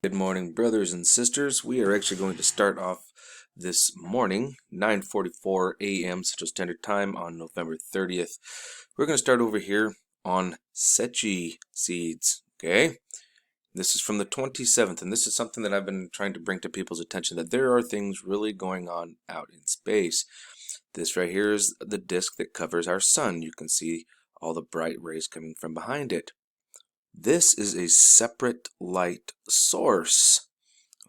Good morning, brothers and sisters. We are actually going to start off this morning, 9:44 a.m. Central Standard Time on November 30th. We're going to start over here on Sechi seeds, okay? This is from the 27th, and this is something that I've been trying to bring to people's attention, that there are things really going on out in space. This right here is the disk that covers our sun. You can see all the bright rays coming from behind it. This is a separate light source,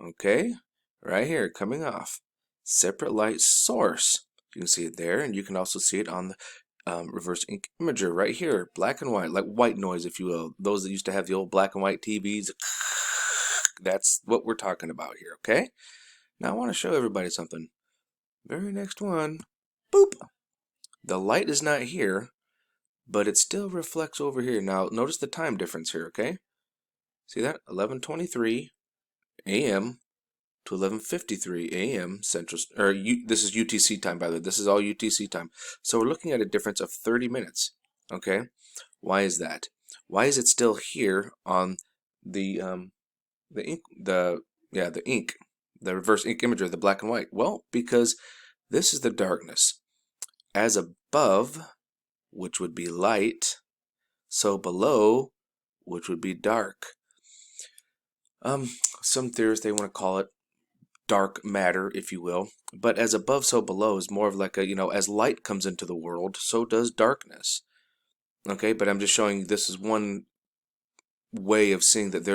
okay? Right here, coming off. Separate light source. You can see it there, and you can also see it on the reverse ink imager right here, black and white, like white noise, if you will. Those that used to have the old black and white TVs, that's what we're talking about here, okay? Now I want to show everybody something. Very next one, boop. The light is not here, but it still reflects over here. Now, notice the time difference here, okay? See that? 11:23 a.m. to 11:53 a.m. Central, this is UTC time, by the way. This is all UTC time. So we're looking at a difference of 30 minutes, okay? Why is that? Why is it still here on the ink, the reverse ink imager, the black and white? Well, because this is the darkness. As above, which would be light, so below, which would be dark. Some theorists, they want to call it dark matter, if you will, but as above, so below is more of like a, as light comes into the world, so does darkness. Okay, but I'm just showing you this is one way of seeing that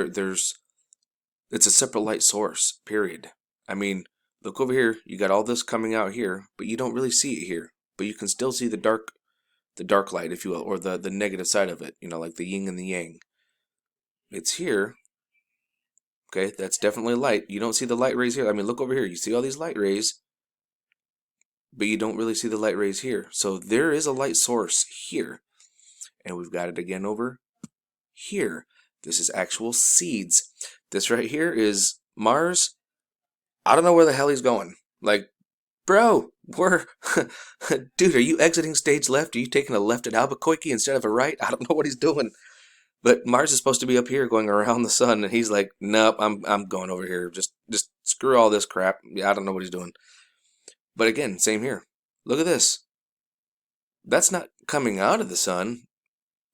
it's a separate light source, period. I mean, look over here, you got all this coming out here, but you don't really see it here, but you can still see the dark light, if you will, or the negative side of it, like the yin and the yang. It's here. Okay, that's definitely light. You don't see the light rays here. I mean, look over here. You see all these light rays, but you don't really see the light rays here. So there is a light source here. And we've got it again over here. This is actual seeds. This right here is Mars. I don't know where the hell he's going. Like, bro, dude, are you exiting stage left? Are you taking a left at Albuquerque instead of a right? I don't know what he's doing. But Mars is supposed to be up here going around the sun, and he's like, nope, I'm going over here. Just screw all this crap. Yeah, I don't know what he's doing. But again, same here. Look at this. That's not coming out of the sun.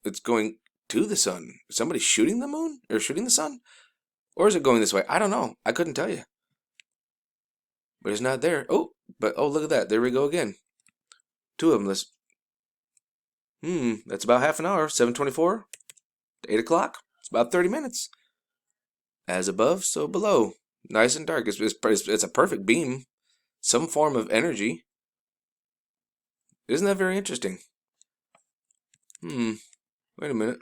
It's going to the sun. Is somebody shooting the moon? Or shooting the sun? Or is it going this way? I don't know. I couldn't tell you. But it's not there. Oh, look at that. There we go again. Two of them. That's about half an hour. 7:24. 8 o'clock. It's about 30 minutes. As above, so below. Nice and dark. It's a perfect beam. Some form of energy. Isn't that very interesting? Wait a minute.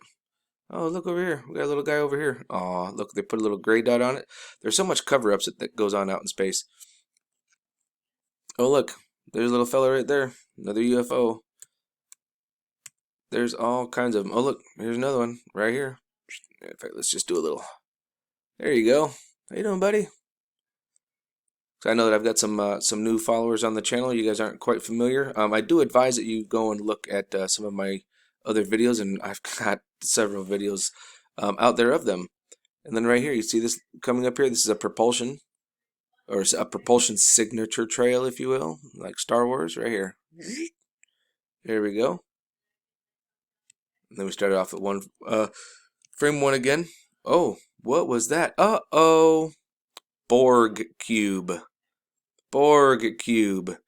Oh, look over here. We got a little guy over here. Aw, look, they put a little gray dot on it. There's so much cover-ups that goes on out in space. Oh, look. There's a little fella right there. Another UFO. There's all kinds of them. Oh, look, here's another one right here. In fact, let's just do a little. There you go. How you doing, buddy? So I know that I've got some new followers on the channel. You guys aren't quite familiar. I do advise that you go and look at some of my other videos, and I've got several videos out there of them. And then right here, you see this coming up here. This is a propulsion, or a propulsion signature trail, if you will, like Star Wars, right here. There we go. And then we started off at frame 1 again. Oh, what was that? Uh-oh. Borg cube. Borg cube.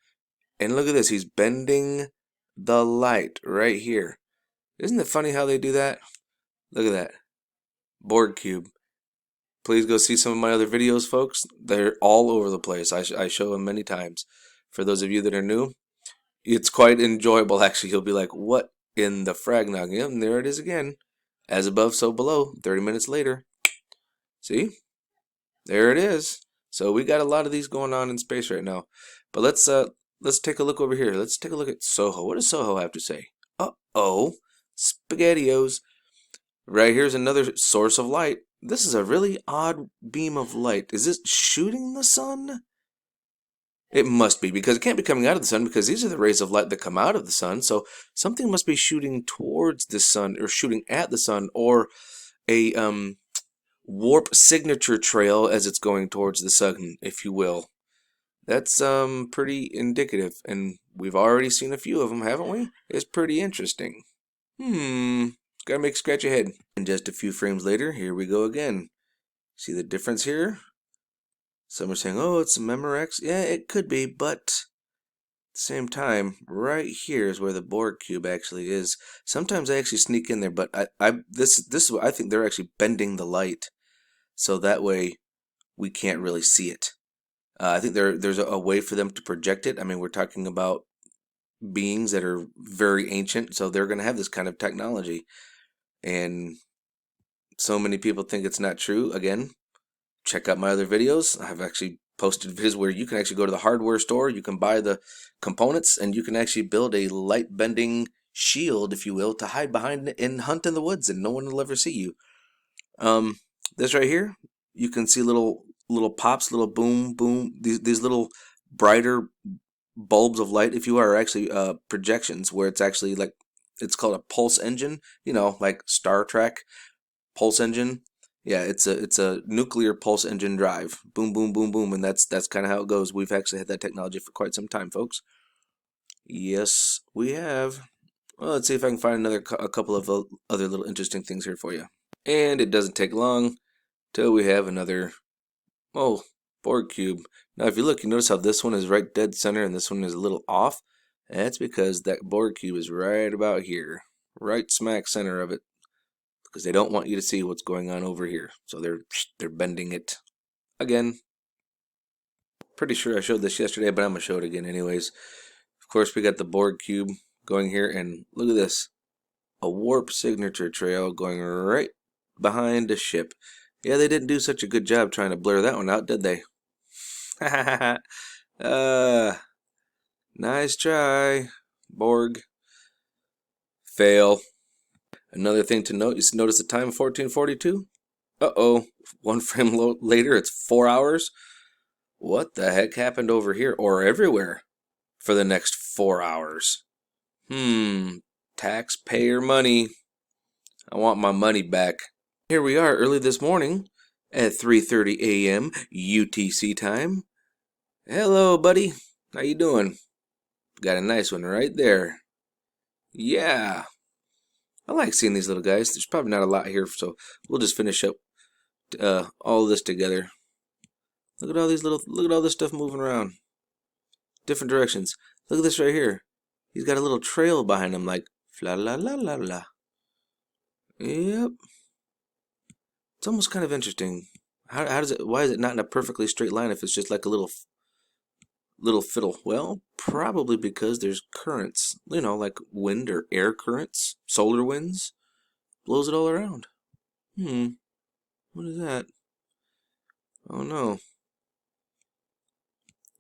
And look at this. He's bending the light right here. Isn't it funny how they do that? Look at that. Borg cube. Please go see some of my other videos, folks. They're all over the place. I show them many times. For those of you that are new, it's quite enjoyable, actually. You'll be like, what in the fragnog? Yep, and there it is again. As above, so below. 30 minutes later. See? There it is. So we got a lot of these going on in space right now. But let's take a look over here. Let's take a look at Soho. What does Soho have to say? Uh-oh. SpaghettiOs. Right here's another source of light. This is a really odd beam of light. Is this shooting the sun? It must be, because it can't be coming out of the sun, because these are the rays of light that come out of the sun. So something must be shooting towards the sun, or shooting at the sun, or a warp signature trail as it's going towards the sun, if you will. That's pretty indicative, and we've already seen a few of them, haven't we? It's pretty interesting. It's gotta make you scratch your head. And just a few frames later, here we go again. See the difference here? Some are saying, oh, it's a Memorex. Yeah, it could be, but at the same time, right here is where the Borg cube actually is. Sometimes I actually sneak in there, but I think they're actually bending the light, so that way we can't really see it. I think there's a way for them to project it. I mean, we're talking about beings that are very ancient, so they're going to have this kind of technology. And so many people think it's not true. Again, check out my other videos. I've actually posted videos where you can actually go to the hardware store, you can buy the components, and you can actually build a light bending shield, if you will, to hide behind and hunt in the woods, and no one will ever see you. This right here, you can see little pops, little boom boom. These little brighter bulbs of light, if you are actually projections, where it's actually like, it's called a pulse engine. You know, like Star Trek pulse engine. Yeah, it's a nuclear pulse engine drive. Boom boom boom boom, and that's kind of how it goes. We've actually had that technology for quite some time, folks. Yes, we have. Well, let's see if I can find a couple of other little interesting things here for you. And it doesn't take long till we have another, oh, Borg cube. Now, if you look, you notice how this one is right dead center and this one is a little off. That's because that Borg cube is right about here, right smack center of it, because they don't want you to see what's going on over here. So they're bending it again. Pretty sure I showed this yesterday, but I'm gonna show it again anyways. Of course, we got the Borg cube going here, and look at this, a warp signature trail going right behind the ship. Yeah, they didn't do such a good job trying to blur that one out, did they? Nice try, Borg. Fail. Another thing to note, you notice the time, 14:42? Uh-oh, one frame later, it's 4 hours? What the heck happened over here, or everywhere, for the next 4 hours? Taxpayer money. I want my money back. Here we are early this morning at 3:30 a.m. UTC time. Hello, buddy. How you doing? Got a nice one right there. Yeah. I like seeing these little guys. There's probably not a lot here, so we'll just finish up all of this together. Look at all this stuff moving around. Different directions. Look at this right here. He's got a little trail behind him, like la la la la la. Yep. It's almost kind of interesting. How does it? Why is it not in a perfectly straight line if it's just like a little fiddle? Well, probably because there's currents. You know, like wind or air currents, solar winds, blows it all around. What is that? Oh no.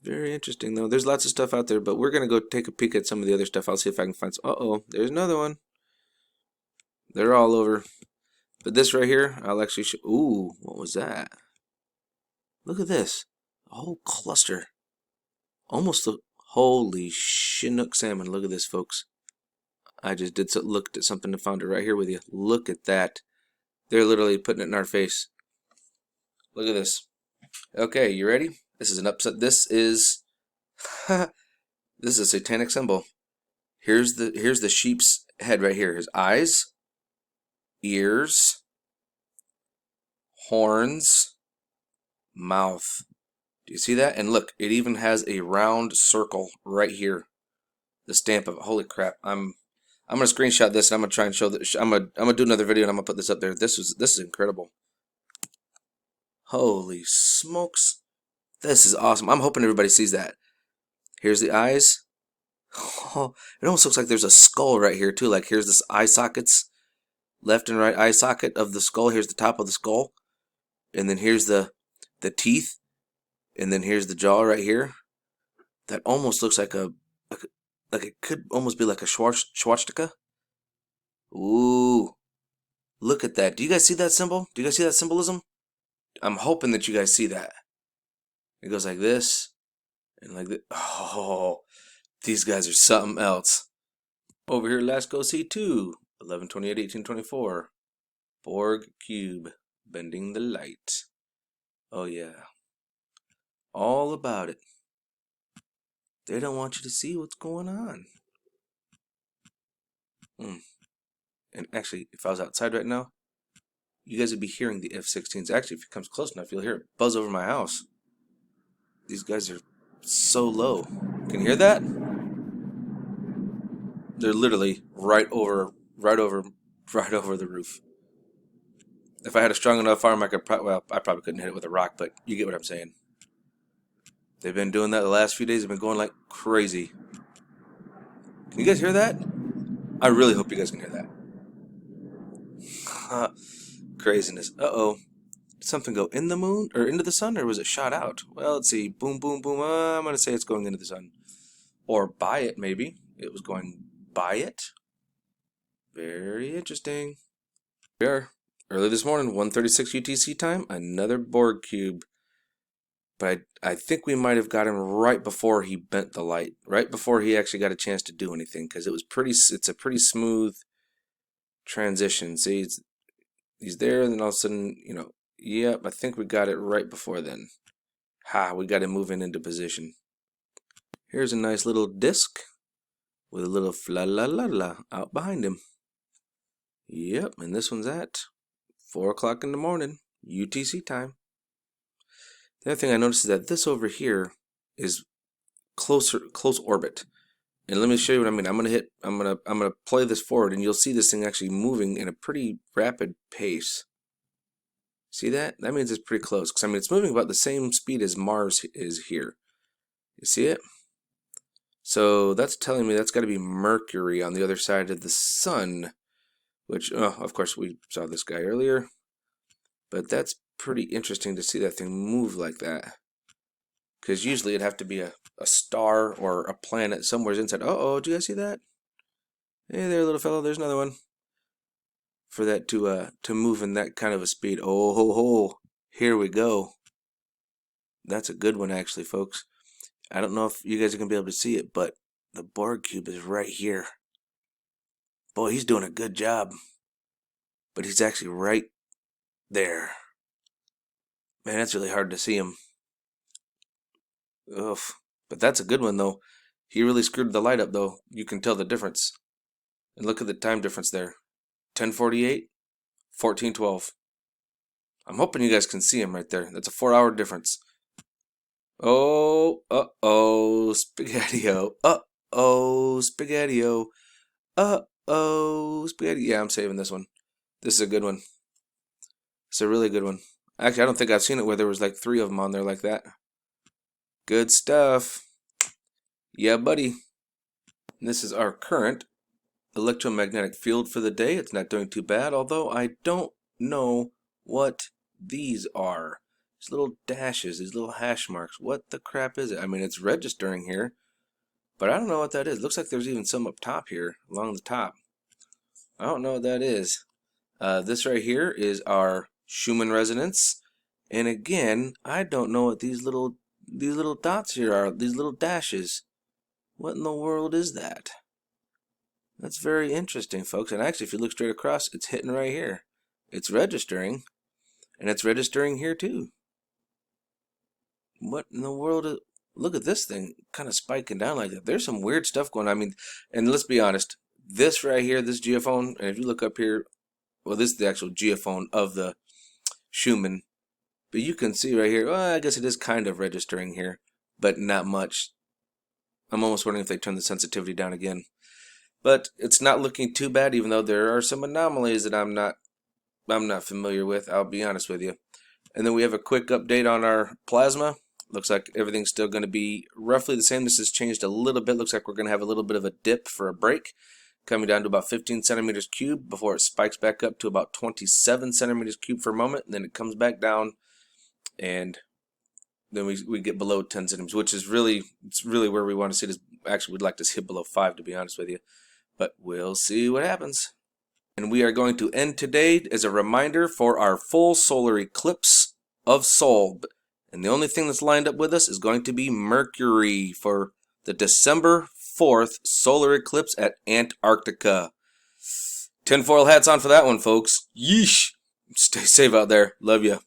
Very interesting though. There's lots of stuff out there, but we're gonna go take a peek at some of the other stuff. I'll see if I can find some. Uh-oh, there's another one. They're all over. But this right here, I'll actually show. Ooh, what was that? Look at this. A whole cluster. Almost the holy Chinook salmon. Look at this, folks. I just looked at something and found it right here with you. Look at that. They're literally putting it in our face. Look at this. Okay, you ready? This is an upset. This is this is a satanic symbol. Here's the sheep's head right here. His eyes, ears, horns, mouth. Do you see that? And look, it even has a round circle right here. The stamp of it. Holy crap! I'm gonna screenshot this and I'm gonna try and show that. I'm gonna do another video and I'm gonna put this up there. This is incredible. Holy smokes! This is awesome. I'm hoping everybody sees that. Here's the eyes. Oh, it almost looks like there's a skull right here too. Like here's this eye sockets, left and right eye socket of the skull. Here's the top of the skull, and then here's the teeth, and then here's the jaw right here. That almost looks like like it could almost be like a swastika. Ooh, look at that. Do you guys see that symbol? Do you guys see that symbolism? I'm hoping that you guys see that. It goes like this, and like this. Oh, these guys are something else. Over here, let's go see 2. 11/28/1824. Borg cube. Bending the light. Oh yeah. All about it. They don't want you to see what's going on. And actually, if I was outside right now, you guys would be hearing the F-16s. Actually, if it comes close enough, you'll hear it buzz over my house. These guys are so low. Can you hear that? They're literally right over the roof. If I had a strong enough arm, I probably couldn't hit it with a rock, but you get what I'm saying. They've been doing that the last few days. They've been going like crazy. Can you guys hear that? I really hope you guys can hear that. Craziness. Uh-oh. Did something go in the moon or into the sun, or was it shot out? Well, let's see. Boom, boom, boom. I'm going to say it's going into the sun. Or by it, maybe. It was going by it. Very interesting. We are. Early this morning, 1:36 UTC time, another Borg cube. But I think we might have got him right before he bent the light. Right before he actually got a chance to do anything. Because it's a pretty smooth transition. See, he's there, and then all of a sudden, yep, I think we got it right before then. We got him moving into position. Here's a nice little disc with a little fla-la-la-la out behind him. Yep, and this one's at 4 o'clock in the morning, UTC time. The other thing I noticed is that this over here is close orbit. And let me show you what I mean. I'm gonna play this forward, and you'll see this thing actually moving in a pretty rapid pace. See that? That means it's pretty close, because it's moving about the same speed as Mars is here. You see it? So that's telling me that's got to be Mercury on the other side of the sun, which, of course, we saw this guy earlier. But that's pretty interesting to see that thing move like that. Because usually it'd have to be a star or a planet somewhere inside. Uh-oh, do you guys see that? Hey there, little fellow, there's another one. For that to move in that kind of a speed. Oh, ho, ho. Here we go. That's a good one, actually, folks. I don't know if you guys are going to be able to see it, but the Borg cube is right here. Boy, he's doing a good job. But he's actually right there. Man, that's really hard to see him. Ugh. But that's a good one, though. He really screwed the light up, though. You can tell the difference. And look at the time difference there. 10:48, 14:12. I'm hoping you guys can see him right there. That's a 4-hour difference. Oh, uh-oh, spaghetti-o. Uh-oh, spaghetti-o. Uh-oh, spaghetti. Yeah, I'm saving this one. This is a good one. It's a really good one. Actually, I don't think I've seen it where there was like 3 of them on there like that. Good stuff. Yeah, buddy. This is our current electromagnetic field for the day. It's not doing too bad, although I don't know what these are. These little dashes, these little hash marks. What the crap is it? It's registering here, but I don't know what that is. Looks like there's even some up top here, along the top. I don't know what that is. This right here is our Schumann resonance, and again, I don't know what these little dots here are. These little dashes. What in the world is that? That's very interesting, folks. And actually, if you look straight across, it's hitting right here. It's registering, and it's registering here too. What in the world? Look at this thing kind of spiking down like that. There's some weird stuff going on. And let's be honest. This right here, this geophone, and if you look up here, well, this is the actual geophone of the Schumann. But you can see right here, well, I guess it is kind of registering here, but not much. I'm almost wondering if they turn the sensitivity down again. But it's not looking too bad, even though there are some anomalies that I'm not familiar with, I'll be honest with you. And then we have a quick update on our plasma. Looks like everything's still going to be roughly the same. This has changed a little bit. Looks like we're going to have a little bit of a dip for a break, coming down to about 15 centimeters cubed before it spikes back up to about 27 centimeters cubed for a moment. And then it comes back down, and then we get below 10 centimeters, which is really where we want to see this. Actually, we'd like to see it below 5, to be honest with you. But we'll see what happens. And we are going to end today as a reminder for our full solar eclipse of Sol. And the only thing that's lined up with us is going to be Mercury for the December 4th solar eclipse at Antarctica. Tinfoil hats on for that one, folks. Yeesh. Stay safe out there. Love you.